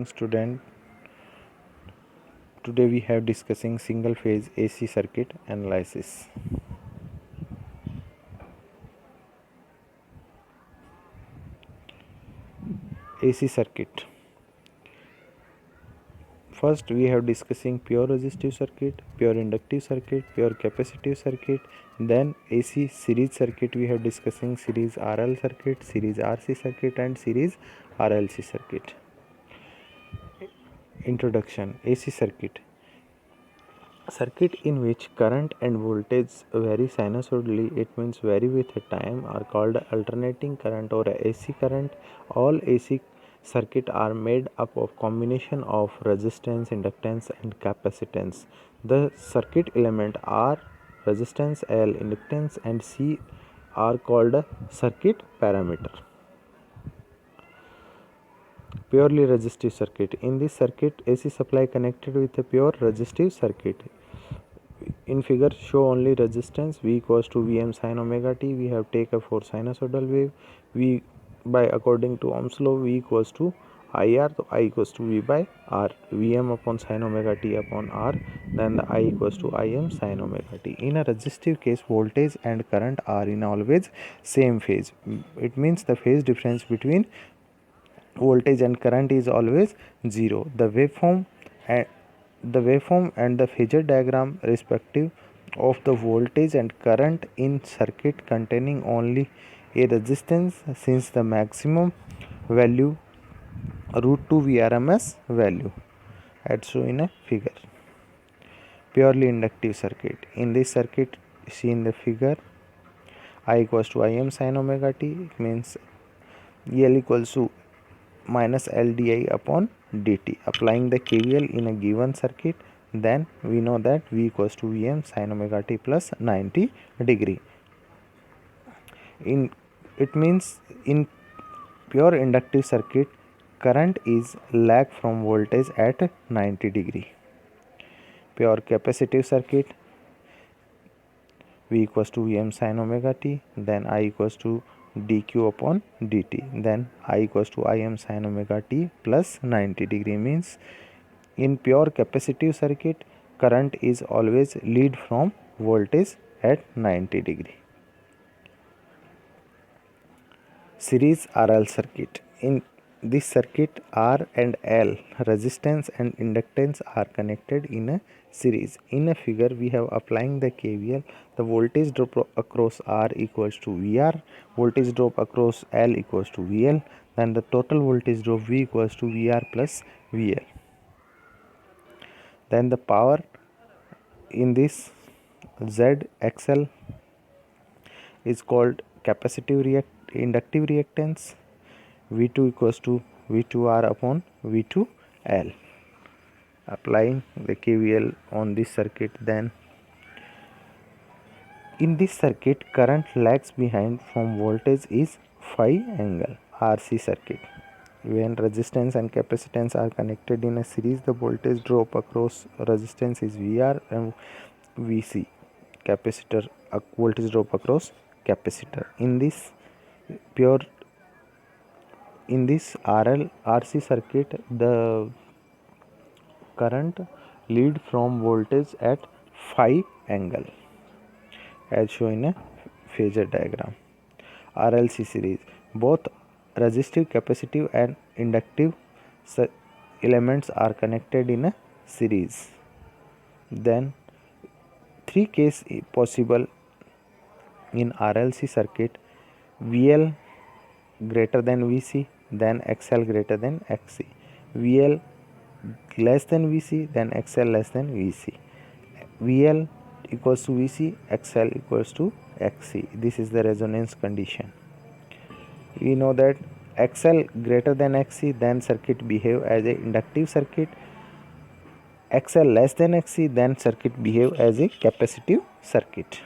Student, today we have discussing single phase AC circuit analysis. AC circuit. First we have discussing pure resistive circuit, pure inductive circuit, pure capacitive circuit. Then AC series circuit we have discussing series RL circuit, series RC circuit and series RLC circuit. Introduction. AC circuit in which current and voltage vary sinusoidally, it means vary with time, are called alternating current or AC current. All AC circuit are made up of combination of resistance, inductance and capacitance. The circuit element R, resistance L, inductance and C are called circuit parameter. Purely resistive circuit. In this circuit, AC supply connected with a pure resistive circuit. In figure show only resistance V equals to Vm sin omega t. We have taken for sinusoidal wave. V by according to Ohm's law, V equals to IR, so I equals to V by R. Vm upon sin omega t upon R, then the I equals to Im sin omega t. In a resistive case, voltage and current are in always same phase. It means the phase difference between voltage and current is always zero. The waveform and the phasor diagram respective of the voltage and current in circuit containing only a resistance, since the maximum value √2 VRMS value as shown in a figure. Purely inductive circuit. In this circuit, see in the figure, I equals to Im sin omega t, it means L equals to minus L di upon dt. Applying the KVL in a given circuit, then we know that V equals to Vm sin omega t plus 90 degree. It means in pure inductive circuit, current is lag from voltage at 90 degree. Pure capacitive circuit, V equals to Vm sin omega t, then I equals to dq upon dt, then I equals to Im sin omega t plus 90 degree, means in pure capacitive circuit, current is always lead from voltage at 90 degree. Series RL circuit. In this circuit, R and L, resistance and inductance are connected in a series. In a figure, we have applying the KVL. The voltage drop across R equals to VR, voltage drop across L equals to VL, then the total voltage drop V equals to VR plus VL. Then the power in this ZXL is called capacitive inductive reactance. V2 equals to V2R upon V2L. Applying the KVL on this circuit, then in this circuit, current lags behind from voltage is phi angle. RC circuit. When resistance and capacitance are connected in a series, the voltage drop across resistance is VR and VC. Capacitor voltage drop across capacitor. In this RL RC circuit, the current lead from voltage at phi angle as shown in a phasor diagram. RLC series, both resistive, capacitive and inductive elements are connected in a series. Then three cases possible in RLC circuit: VL greater than VC, then XL greater than XC. VL less than VC, then XL less than VC. VL equals to VC, XL equals to XC. This is the resonance condition. We know that XL greater than XC, then circuit behave as a inductive circuit. XL less than XC, then circuit behave as a capacitive circuit.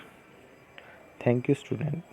Thank you, student.